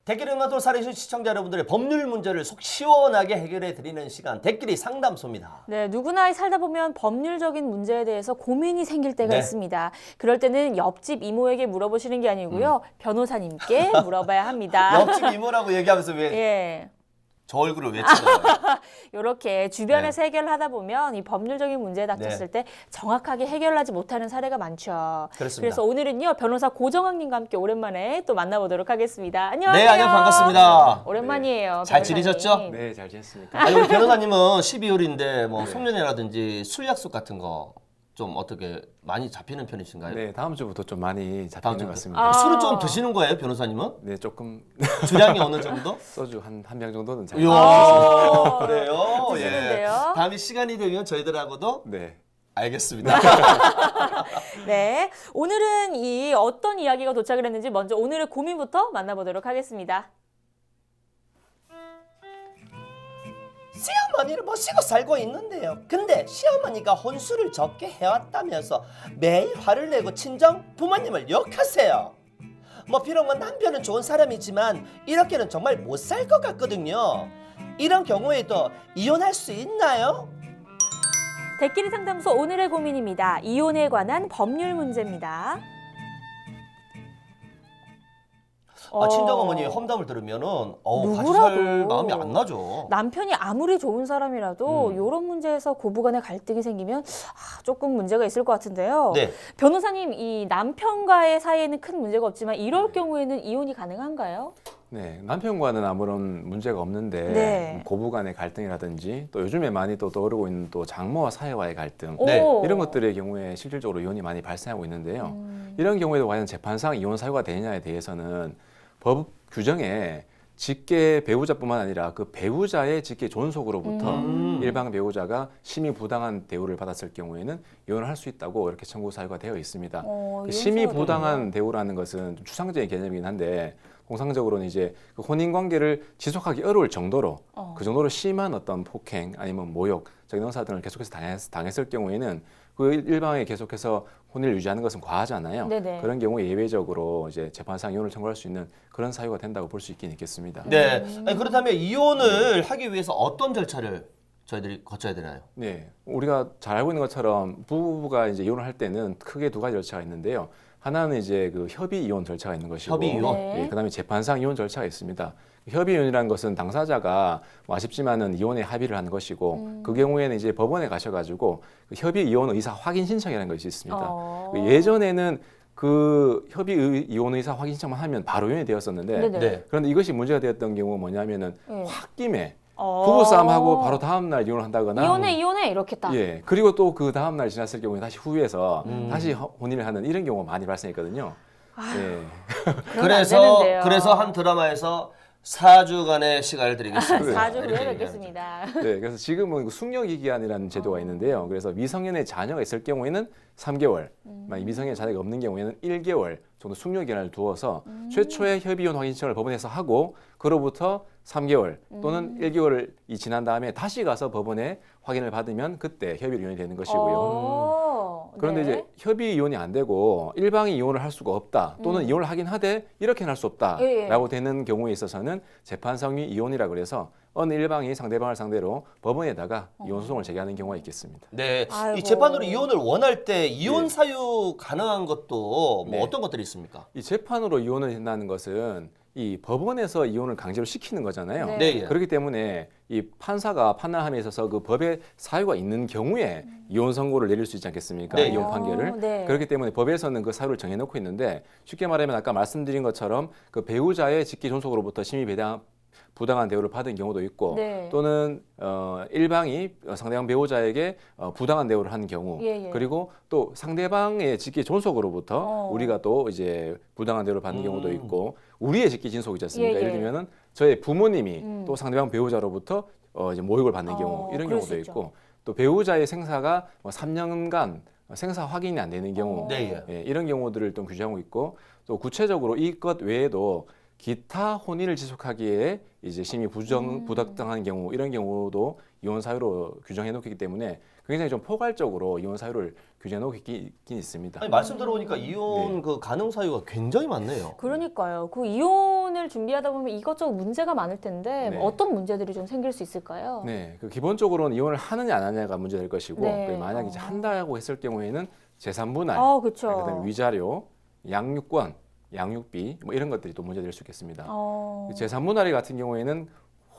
댓글을 돌살이신 시청자 여러분들의 법률 문제를 속 시원하게 해결해 드리는 시간 댓글이 상담소입니다. 네, 누구나 살다 보면 법률적인 문제에 대해서 고민이 생길 때가 네. 있습니다. 그럴 때는 옆집 이모에게 물어보시는 게 아니고요. 변호사님께 물어봐야 합니다. 옆집 이모라고 얘기하면서 왜 예. 저 얼굴을 왜 쳐다봐요? 이렇게 주변에서 해결하다 보면 이 법률적인 문제에 닥쳤을 때 정확하게 해결하지 못하는 사례가 많죠. 그렇습니다. 그래서 오늘은요, 변호사 고정학님과 함께 오랜만에 또 만나보도록 하겠습니다. 안녕하세요. 네, 안녕 반갑습니다. 오랜만이에요. 잘 변호사님. 지내셨죠? 네, 잘 지냈습니까? 아니 우리 변호사님은 12월인데 뭐 송년회라든지 술 약속 같은 거 좀 어떻게 많이 잡히는 편이신가요? 네, 다음 주부터 좀 많이 다음 잡히는 것 주. 같습니다. 아. 술을 좀 드시는 거예요, 변호사님은? 네, 조금 주량이 어느 정도? 소주 한 병 정도는 잘. 이야, 아. 그래요? 드시는데요? 다음에 시간이 되면 저희들하고도 네. 알겠습니다. 네, 오늘은 이 어떤 이야기가 도착을 했는지 먼저 오늘의 고민부터 만나보도록 하겠습니다. 시어머니를 모시고 살고 있는데요. 근데 시어머니가 혼수를 적게 해왔다면서 매일 화를 내고 친정 부모님을 욕하세요. 뭐 비록 뭐 남편은 좋은 사람이지만 이렇게는 정말 못 살 것 같거든요. 이런 경우에도 이혼할 수 있나요? 대끼리 상담소 오늘의 고민입니다. 이혼에 관한 법률 문제입니다. 친정 어머니 험담을 들으면은 같이 누구라도 살 마음이 안 나죠. 남편이 아무리 좋은 사람이라도 이런 문제에서 고부간의 갈등이 생기면 조금 문제가 있을 것 같은데요. 네. 변호사님, 이 남편과의 사이에는 큰 문제가 없지만 이럴 경우에는 이혼이 가능한가요? 네, 남편과는 아무런 문제가 없는데 네. 고부간의 갈등이라든지 또 요즘에 많이 또 떠오르고 있는 또 장모와 사회와의 갈등 네. 오. 이런 것들의 경우에 실질적으로 이혼이 많이 발생하고 있는데요. 이런 경우에도 과연 재판상 이혼 사유가 되느냐에 대해서는 법 규정에 직계 배우자뿐만 아니라 그 배우자의 직계 존속으로부터 일방 배우자가 심히 부당한 대우를 받았을 경우에는 이혼을 할 수 있다고 이렇게 청구 사유가 되어 있습니다. 그 심히 이혼 사유가 부당한 대우라는 것은 좀 추상적인 개념이긴 한데 통상적으로는 이제 그 혼인 관계를 지속하기 어려울 정도로 그 정도로 심한 어떤 폭행 아니면 모욕, 적인 사들을 계속해서 당했을 경우에는 그 일방에 계속해서 혼인을 유지하는 것은 과하잖아요. 네네. 그런 경우에 예외적으로 이제 재판상 이혼을 청구할 수 있는 그런 사유가 된다고 볼 수 있긴 있겠습니다. 네. 아니, 그렇다면 이혼을 하기 위해서 어떤 절차를 저희들이 거쳐야 되나요? 네, 우리가 잘 알고 있는 것처럼 부부가 이제 이혼을 할 때는 크게 두 가지 절차가 있는데요. 하나는 이제 그 협의 이혼 절차가 있는 것이고, 협의 이혼. 네. 그다음에 재판상 이혼 절차가 있습니다. 협의 이혼이라는 것은 당사자가 뭐 아쉽지만은 이혼에 합의를 하는 것이고, 그 경우에는 이제 법원에 가셔가지고 그 협의 이혼 의사 확인 신청이라는 것이 있습니다. 예전에는 그 협의 이혼 의사 확인 신청만 하면 바로 이혼이 되었었는데, 네네. 네. 그런데 이것이 문제가 되었던 경우가 뭐냐면은 네. 홧김에 부부싸움하고 바로 다음 날 이혼을 한다거나 이혼해 이렇게 딱. 예, 그리고 또 그 다음 날 지났을 경우에 다시 후회해서 다시 혼인을 하는 이런 경우가 많이 발생했거든요. 예. 그러면 안 되는데요. 그래서 한 드라마에서 4주간의 시간을 드리겠습니다. 4주 후에 이렇게 뵙겠습니다. 네, 그래서 지금은 그 숙려기 기한이라는 제도가 있는데요. 그래서 미성년의 자녀가 있을 경우에는 3개월, 만약 미성년의 자녀가 없는 경우에는 1개월 정도 숙려 기간을 두어서 최초의 협의혼 확인 신청을 법원에서 하고 그로부터 3개월 또는 1개월이 지난 다음에 다시 가서 법원에 확인을 받으면 그때 협의 이혼이 되는 것이고요. 그런데 네. 이제 협의 이혼이 안 되고 일방이 이혼을 할 수가 없다 또는 이혼을 하긴 하되 이렇게는 할 수 없다라고 되는 경우에 있어서는 재판상위 이혼이라 그래서 어느 일방이 상대방을 상대로 법원에다가 이혼 소송을 제기하는 경우가 있겠습니다. 네. 아이고. 이 재판으로 이혼을 원할 때 이혼 네. 사유 가능한 것도 뭐 네. 어떤 것들이 있습니까? 이 재판으로 이혼을 한다는 것은 이 법원에서 이혼을 강제로 시키는 거잖아요. 네. 네. 예. 그렇기 때문에 이 판사가 판단함에 있어서 그 법의 사유가 있는 경우에 이혼 선고를 내릴 수 있지 않겠습니까? 네. 이혼 판결을. 네. 그렇기 때문에 법에서는 그 사유를 정해놓고 있는데 쉽게 말하면 아까 말씀드린 것처럼 그 배우자의 직계 존속으로부터 심히 부당한 대우를 받은 경우도 있고 네. 또는 일방이 상대방 배우자에게 부당한 대우를 한 경우 예. 그리고 또 상대방의 직계 존속으로부터 우리가 또 이제 부당한 대우를 받는 경우도 있고 우리의 직계 진속이지 않습니까? 예. 예를 들면은 저의 부모님이 또 상대방 배우자로부터 이제 모욕을 받는 경우 이런 그럴 수 경우도 있죠. 있고 또 배우자의 생사가 3년간 생사 확인이 안 되는 경우 네. 예, 이런 경우들을 좀 규정하고 있고 또 구체적으로 이것 외에도 기타 혼인을 지속하기에 이제 심히 부적당한 경우 이런 경우도 이혼 사유로 규정해 놓기 때문에 굉장히 좀 포괄적으로 이혼 사유를 규정해 놓긴 있습니다. 아니, 말씀 들어보니까 이혼 그 가능 사유가 굉장히 많네요. 그러니까요. 그 이혼을 준비하다 보면 이것저것 문제가 많을 텐데 네. 어떤 문제들이 좀 생길 수 있을까요? 네, 그 기본적으로는 이혼을 하느냐 안 하느냐가 문제될 것이고 네. 만약 이제 한다고 했을 경우에는 재산 분할, 그렇죠. 그다음에 위자료, 양육권, 양육비 뭐 이런 것들이 또 문제될 수 있겠습니다. 재산 분할이 같은 경우에는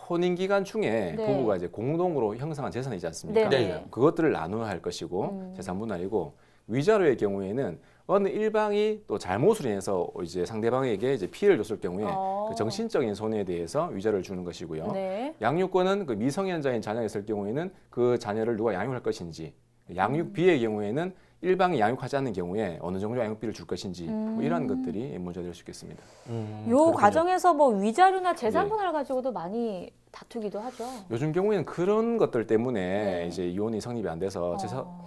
혼인 기간 중에 네. 부부가 이제 공동으로 형성한 재산이지 않습니까? 네. 그것들을 나눠야 할 것이고 재산 분할이고 위자료의 경우에는 어느 일방이 또 잘못을 인해서 이제 상대방에게 이제 피해를 줬을 경우에 그 정신적인 손해에 대해서 위자료를 주는 것이고요. 네. 양육권은 그 미성년자인 자녀가 있을 경우에는 그 자녀를 누가 양육할 것인지, 양육비의 경우에는 일방이 양육하지 않는 경우에 어느 정도 양육비를 줄 것인지 뭐 이런 것들이 문제될 수 있겠습니다. 요 그렇군요. 과정에서 뭐 위자료나 재산 네. 분할 가지고도 많이 다투기도 하죠. 요즘 경우에는 그런 것들 때문에 네. 이제 이혼이 성립이 안 돼서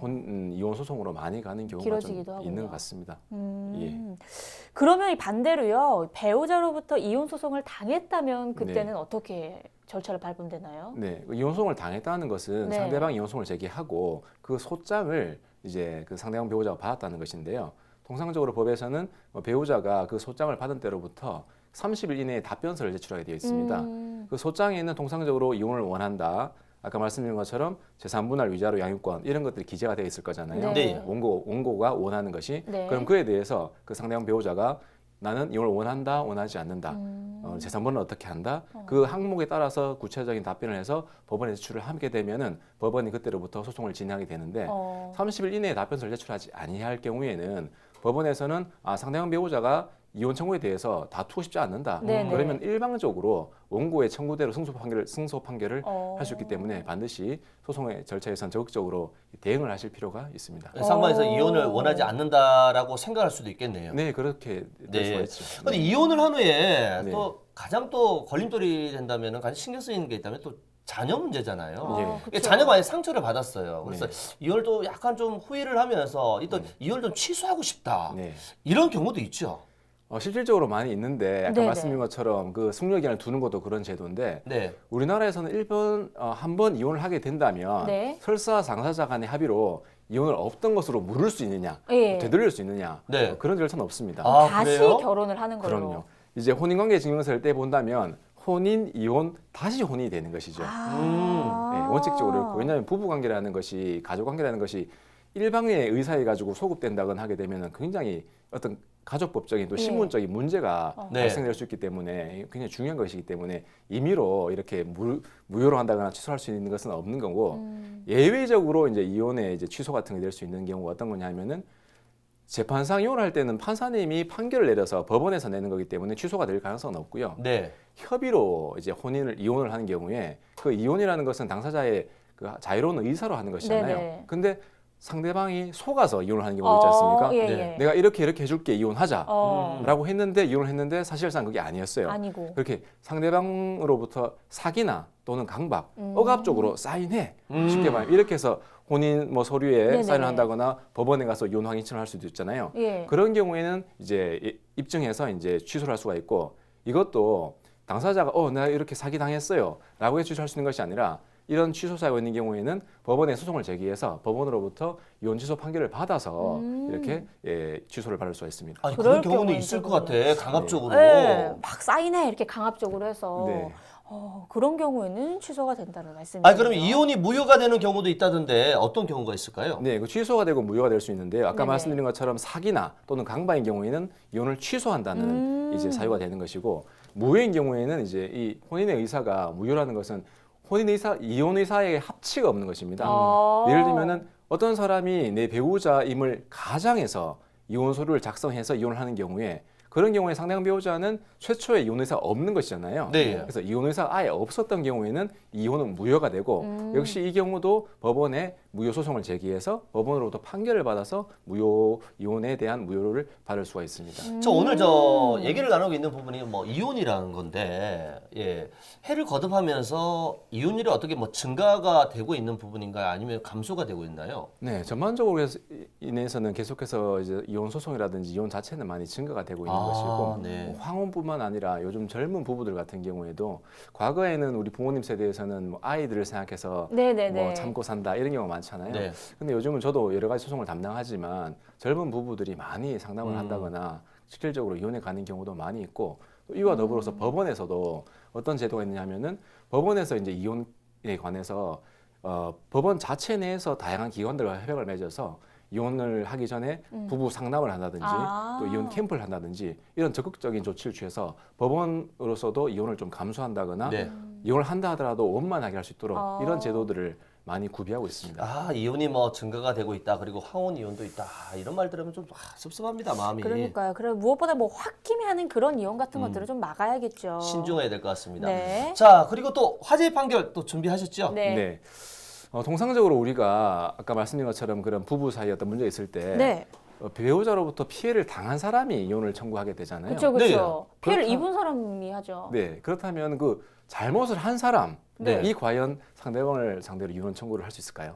이혼 소송으로 많이 가는 경우가 좀 길어지기도 하군요. 있는 것 같습니다. 그러면 이 반대로요. 배우자로부터 이혼 소송을 당했다면 그때는 어떻게 절차를 밟으면 되나요? 네, 그 이혼 소송을 당했다는 것은 네. 상대방이 이혼 소송을 제기하고 그 소장을 이제 그 상대방 배우자가 받았다는 것인데요. 통상적으로 법에서는 뭐 배우자가 그 소장을 받은 때로부터 30일 이내에 답변서를 제출하게 되어 있습니다. 그 소장에는 통상적으로 이혼을 원한다. 아까 말씀드린 것처럼 재산 분할, 위자료, 양육권 이런 것들이 기재가 되어 있을 거잖아요. 네. 원고가 원하는 것이. 네. 그럼 그에 대해서 그 상대방 배우자가 나는 이혼을 원한다, 원하지 않는다. 재산 분할은 어떻게 한다? 그 항목에 따라서 구체적인 답변을 해서 법원에 제출을 하게 되면은 법원이 그때로부터 소송을 진행하게 되는데 30일 이내에 답변서를 제출하지 아니할 경우에는 법원에서는 상대방 배우자가 이혼 청구에 대해서 다투고 싶지 않는다. 네네. 그러면 일방적으로 원고의 청구대로 승소 판결을 할 수 있기 때문에 반드시 소송의 절차에선 적극적으로 대응을 하실 필요가 있습니다. 상반에서 이혼을 원하지 않는다라고 생각할 수도 있겠네요. 네, 그렇게 될 수가 있죠. 근데 이혼을 한 후에 네. 또 가장 또 걸림돌이 된다면 가장 신경 쓰이는 게 있다면 또 자녀 문제잖아요. 예. 그러니까 자녀가 많이 상처를 받았어요. 그래서 이혼을 또 약간 좀 후회를 하면서 일단 이혼을 좀 취소하고 싶다. 네. 이런 경우도 있죠. 실질적으로 많이 있는데 아까 네네. 말씀드린 것처럼 그 숙려기간을 두는 것도 그런 제도인데 네. 우리나라에서는 한 번 이혼을 하게 된다면 네. 설사 당사자 간의 합의로 이혼을 없던 것으로 물을 수 있느냐, 예. 되돌릴 수 있느냐 네. 그런 절차는 없습니다. 아, 다시 그래요? 결혼을 하는 걸로. 그럼요. 이제 혼인관계 증명서를 떼 본다면 혼인, 이혼, 다시 혼인이 되는 것이죠. 네, 원칙적으로 그렇고 왜냐하면 부부관계라는 것이 가족관계라는 것이 일방의 의사에 가지고 소급된다거나 하게 되면 굉장히 어떤 가족법적인 또 신분적인 문제가 네. 발생될 수 있기 때문에 굉장히 중요한 것이기 때문에 임의로 이렇게 무효로 한다거나 취소할 수 있는 것은 없는 거고 예외적으로 이제 이혼의 이제 취소 같은 게 될 수 있는 경우가 어떤 거냐면은 재판상 이혼을 할 때는 판사님이 판결을 내려서 법원에서 내는 거기 때문에 취소가 될 가능성은 없고요. 네. 협의로 이제 이혼을 하는 경우에 그 이혼이라는 것은 당사자의 그 자유로운 의사로 하는 것이잖아요. 네네. 근데 상대방이 속아서 이혼을 하는 경우가 있지 않습니까? 예, 네. 예. 내가 이렇게 해줄게 이혼하자 어. 라고 했는데 이혼을 했는데 사실상 그게 아니었어요. 아니고. 그렇게 상대방으로부터 사기나 또는 강박, 억압적으로 사인해 쉽게 말하면 이렇게 해서 혼인 뭐 서류에 네네네. 사인을 한다거나 법원에 가서 이혼 확인 신청을 할 수도 있잖아요. 예. 그런 경우에는 이제 입증해서 이제 취소를 할 수가 있고 이것도 당사자가 내가 이렇게 사기 당했어요라고 해서 취소할 수 있는 것이 아니라 이런 취소 사유가 있는 경우에는 법원에 소송을 제기해서 법원으로부터 이혼 취소 판결을 받아서 이렇게 취소를 받을 수가 있습니다. 아니 그럴 그런 경우는 경우는 있을 것 조금- 같아. 강압적으로. 네, 막 사인해 이렇게 강압적으로 해서 네. 그런 경우에는 취소가 된다는 말씀이시죠. 아니 그러면 이혼이 무효가 되는 경우도 있다던데 어떤 경우가 있을까요? 네, 그 취소가 되고 무효가 될 수 있는데요. 아까 네네. 말씀드린 것처럼 사기나 또는 강박인 경우에는 이혼을 취소한다는 이제 사유가 되는 것이고 무효인 경우에는 이제 이 혼인의 의사가 무효라는 것은 이혼 의사의 합치가 없는 것입니다. 예를 들면은 어떤 사람이 내 배우자임을 가장해서 이혼 서류를 작성해서 이혼을 하는 경우에 그런 경우에 상대방 배우자는 최초에 이혼 의사가 없는 것이잖아요. 네. 그래서 이혼 의사가 아예 없었던 경우에는 이혼은 무효가 되고 역시 이 경우도 법원에 무효 소송을 제기해서 법원으로부터 판결을 받아서 무효 이혼에 대한 무효를 받을 수가 있습니다. 저 오늘 얘기를 나누고 있는 부분이 뭐 이혼이라는 건데 해를 거듭하면서 이혼율이 어떻게 뭐 증가가 되고 있는 부분인가요? 아니면 감소가 되고 있나요? 네, 전반적으로 인해서는 계속해서 이제 이혼 소송이라든지 이혼 자체는 많이 증가가 되고 있는 것이고 네. 황혼뿐만 아니라 요즘 젊은 부부들 같은 경우에도 과거에는 우리 부모님 세대에서는 뭐 아이들을 생각해서 네네네. 뭐 참고 산다 이런 경우가 많잖아요. 네. 근데 요즘은 저도 여러 가지 소송을 담당하지만 젊은 부부들이 많이 상담을 음. 한다거나 실질적으로 이혼에 가는 경우도 많이 있고 또 이와 더불어서 법원에서도 어떤 제도가 있느냐면은 법원에서 이제 이혼에 관해서 법원 자체 내에서 다양한 기관들과 협약을 맺어서 이혼을 하기 전에 부부 상담을 한다든지 아. 또 이혼 캠프를 한다든지 이런 적극적인 조치를 취해서 법원으로서도 이혼을 좀 감수한다거나 네. 이혼을 한다 하더라도 원만하게 할 수 있도록 아. 이런 제도들을 많이 구비하고 있습니다. 아, 이혼이 뭐 증가가 되고 있다. 그리고 황혼 이혼도 있다. 이런 말 들으면 좀 씁쓸합니다, 마음이. 그러니까요. 그래 무엇보다 뭐 홧김에 하는 그런 이혼 같은 것들을 좀 막아야겠죠. 신중해야 될 것 같습니다. 네. 자, 그리고 또 화재 판결 또 준비하셨죠? 네. 네. 통상적으로 우리가 아까 말씀드린 것처럼 그런 부부 사이에 어떤 문제가 있을 때 네. 배우자로부터 피해를 당한 사람이 이혼을 청구하게 되잖아요. 그렇죠, 그렇죠. 네. 피해를 그렇다- 입은 사람이 하죠. 네, 그렇다면 그 잘못을 한 사람이 네. 과연 상대방을 상대로 이혼 청구를 할 수 있을까요?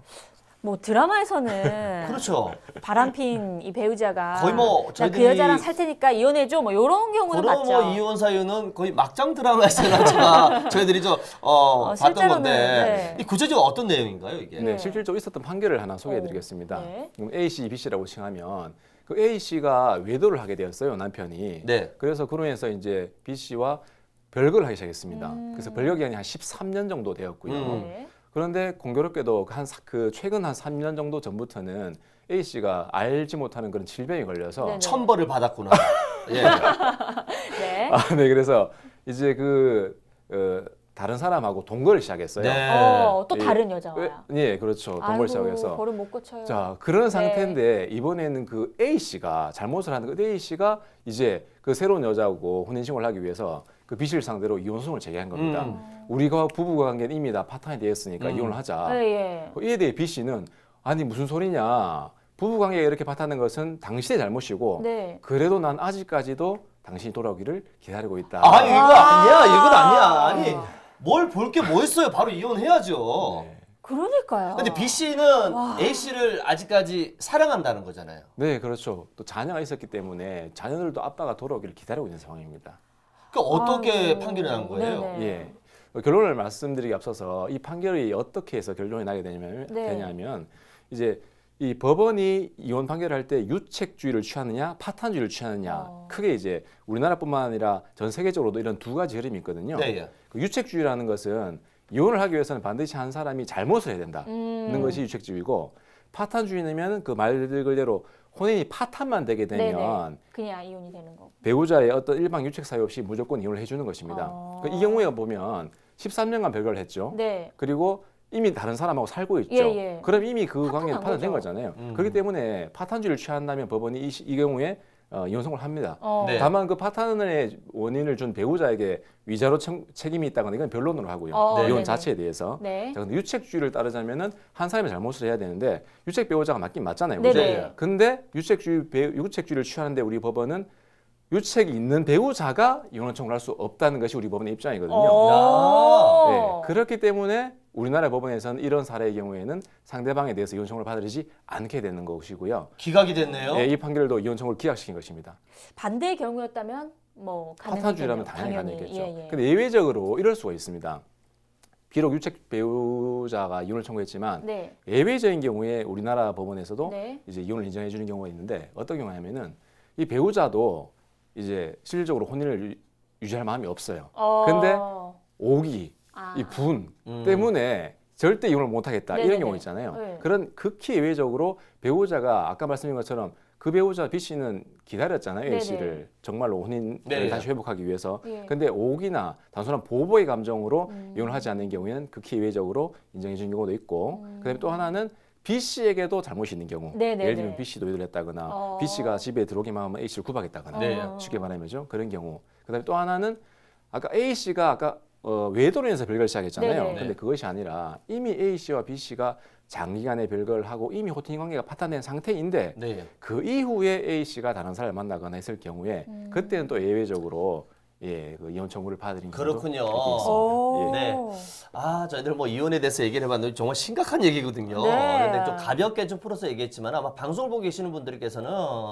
뭐 드라마에서는 그렇죠. 바람핀 이 배우자가 거의 뭐 나 그 저희들이- 여자랑 살 테니까 이혼해줘 뭐 이런 경우는 그런 봤죠. 뭐 이혼 사유는 거의 막장 드라마에서나 제가 저희들이 봤던 실제로는, 건데 네. 이 구체적으로 어떤 내용인가요, 이게? 네, 실질적으로 있었던 판결을 하나 소개해드리겠습니다. 네. 그럼 A 씨, B 씨라고 칭하면 그 A 씨가 외도를 하게 되었어요, 남편이. 네. 그래서 그로 인해서 이제 B 씨와 별거를 하기 시작했습니다. 그래서 별거 기간이 한 13년 정도 되었고요. 네. 그런데 공교롭게도 최근 한 3년 정도 전부터는 A 씨가 알지 못하는 그런 질병이 걸려서 네네. 천벌을 받았구나. 예. 네. 네, 그래서 이제 다른 사람하고 동거를 시작했어요. 네. 또 예. 다른 여자와요. 네, 그렇죠. 동거를 아이고, 시작해서. 버릇 못 고쳐요. 자, 그런 상태인데 이번에는 그 A 씨가 잘못을 하는 그 A 씨가 이제 그 새로운 여자하고 혼인신고를 하기 위해서 그 B 씨를 상대로 이혼소송을 제기한 겁니다. 우리가 부부 관계는 이미 다 파탄이 되었으니까 이혼을 하자. 예, 예. 이에 대해 B 씨는 아니 무슨 소리냐. 부부 관계가 이렇게 파탄된 것은 당신의 잘못이고 네. 그래도 난 아직까지도 당신이 돌아오기를 기다리고 있다. 아, 이거 아니야. 이건 아니야. 아니, 뭘 볼 게 뭐 있어요. 바로 이혼해야죠. 네. 그러니까요. 근데 B 씨는 A 씨를 아직까지 사랑한다는 거잖아요. 네, 그렇죠. 또 자녀가 있었기 때문에 자녀들도 아빠가 돌아오기를 기다리고 있는 상황입니다. 그러니까 어떻게 아이고. 판결이 난 거예요? 네네. 예. 결론을 말씀드리기 앞서서 이 판결이 어떻게 해서 결론이 나게 되냐면 이제 이 법원이 이혼 판결을 할 때 유책주의를 취하느냐 파탄주의를 취하느냐 크게 이제 우리나라뿐만 아니라 전 세계적으로도 이런 두 가지 흐름이 있거든요. 네, 예. 그 유책주의라는 것은 이혼을 하기 위해서는 반드시 한 사람이 잘못을 해야 된다는 것이 유책주의고 파탄주의는 그 말 그대로 혼인이 파탄만 되게 되면 네네. 그냥 이혼이 되는 거고. 배우자의 어떤 일방 유책 사유 없이 무조건 이혼을 해주는 것입니다. 이 경우에 보면 13년간 별거를 했죠. 네. 그리고 이미 다른 사람하고 살고 있죠. 예. 그럼 이미 그 파탄 관계는 난 파탄된 거죠. 거잖아요. 그렇기 때문에 파탄주의를 취한다면 법원이 이 경우에 이혼송을 합니다. 네. 다만 그 파탄의 원인을 준 배우자에게 위자료 책임이 있다거나 이건 변론으로 하고요. 네. 이혼 네네. 자체에 대해서. 네. 자, 근데 유책주의를 따르자면은 한 사람이 잘못을 해야 되는데 유책 배우자가 맞긴 맞잖아요. 네네. 그죠? 근데 유책주의를 취하는데 우리 법원은 유책이 있는 배우자가 이혼 청구를 할 수 없다는 것이 우리 법원의 입장이거든요. 오. 네, 그렇기 때문에 우리나라 법원에서는 이런 사례의 경우에는 상대방에 대해서 이혼 청구를 받아들이지 않게 되는 것이고요. 기각이 됐네요. 이 판결도 이혼 청구를 기각시킨 것입니다. 반대의 경우였다면 뭐 파탄주의라면 당연히 가능했겠죠. 예. 근데 예외적으로 이럴 수가 있습니다. 비록 유책 배우자가 이혼을 청구했지만 네. 예외적인 경우에 우리나라 법원에서도 네. 이제 이혼을 인정해 주는 경우가 있는데 어떤 경우냐면은 이 배우자도 이제 실질적으로 혼인을 유지할 마음이 없어요. 근데 오기, 이 분 때문에 절대 이혼을 못 하겠다 네네네. 이런 경우 있잖아요. 네. 그런 극히 예외적으로 배우자가 아까 말씀드린 것처럼 그 배우자 B 씨는 기다렸잖아요. A 네네. 씨를 정말로 혼인을 네. 다시 회복하기 위해서. 예. 근데 오기나 단순한 보복의 감정으로 이혼을 하지 않는 경우에는 극히 예외적으로 인정해 주는 경우도 있고 그다음에 또 하나는 B 씨에게도 잘못이 있는 경우. 네네네. 예를 들면 B 씨도 외도를 했다거나 B 씨가 집에 들어오기만 하면 A 씨를 구박했다거나 네. 쉽게 말하면죠. 그런 경우. 그다음에 또 하나는 아까 A 씨가 아까 외도로 인해서 별거를 시작했잖아요. 네네. 근데 그것이 아니라 이미 A 씨와 B 씨가 장기간의 별거를 하고 이미 혼인 관계가 파탄된 상태인데 네. 그 이후에 A 씨가 다른 사람을 만나거나 했을 경우에 그때는 또 예외적으로 그 이혼 청구를 받아들인 경우도 그렇군요. 있긴 있습니다. 오. 예. 네. 아, 저희들 뭐 이혼에 대해서 얘기를 해봤는데 정말 심각한 얘기거든요. 네. 근데 좀 가볍게 좀 풀어서 얘기했지만 아마 방송을 보고 계시는 분들께서는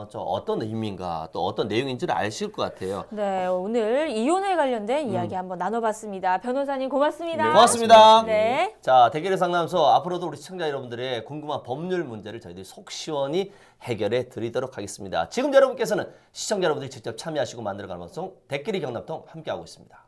저 어떤 의미인가 또 어떤 내용인지를 아실 것 같아요. 네, 오늘 이혼에 관련된 이야기 한번 나눠봤습니다. 변호사님 고맙습니다. 네, 고맙습니다. 네. 자, 대결의 상담소 앞으로도 우리 시청자 여러분들의 궁금한 법률 문제를 저희들이 속 시원히 해결해 드리도록 하겠습니다. 지금 여러분께서는 시청자 여러분들이 직접 참여하시고 만들어가는 방송 대결의 경남통 함께하고 있습니다.